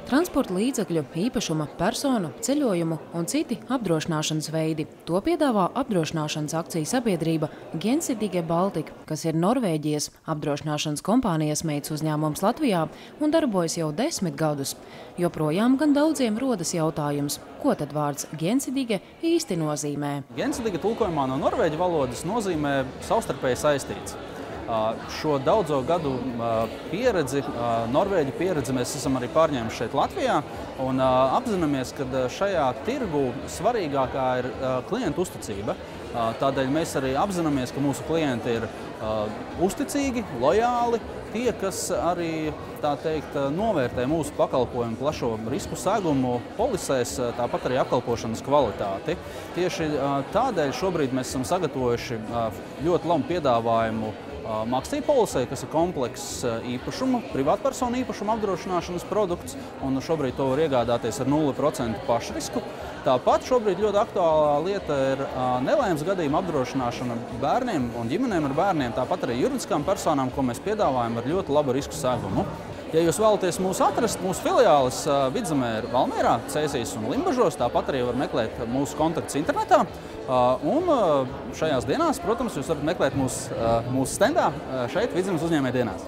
Transporta līdzekļu, īpašuma, personu, ceļojumu un citi apdrošināšanas veidi. To piedāvā apdrošināšanas akciju sabiedrība Gjensidige Baltic, kas ir Norvēģijas apdrošināšanas kompānijas meitas uzņēmums Latvijā un darbojas jau 10 gadus. Joprojām gan daudziem rodas jautājums, ko tad vārds Gjensidige īsti nozīmē. Gjensidige tulkojumā no norvēģu valodas nozīmē savstarpēji saistīts. Šo daudzo gadu pieredzi, norvēģu pieredzi mēs esam arī pārņēmuši šeit Latvijā un apzināmies, ka šajā tirgu svarīgākā ir klientu uzticība. Tādēļ mēs arī apzināmies, ka mūsu klienti ir uzticīgi, lojāli, tie, kas arī, tā teikt, novērtē mūsu pakalpojumu plašo risku segumu polisēs, tāpat arī apkalpošanas kvalitāti. Tieši tādēļ šobrīd mēs esam sagatavojuši ļoti labu piedāvājumu Maksī polisē, kas ir komplekss īpašuma, privātpersonu īpašuma apdrošināšanas produkts, un šobrīd to var iegādāties ar 0% pašrisku. Tāpat šobrīd ļoti aktuālā lieta ir nelaimes gadījuma apdrošināšana bērniem un ģimenēm ar bērniem, tāpat arī juridiskām personām, ko mēs piedāvājam ar ļoti labu risku segumu. Ja jūs vēlaties mūs atrast, mūsu filiālis Vidzemē ir Valmierā, Cēsīs un Limbažos, tāpat arī var meklēt mūsu kontaktus internetā. Un šajās dienās, protams, jūs varat meklēt mūsu stendā šeit Vidzemes uzņēmēju dienās.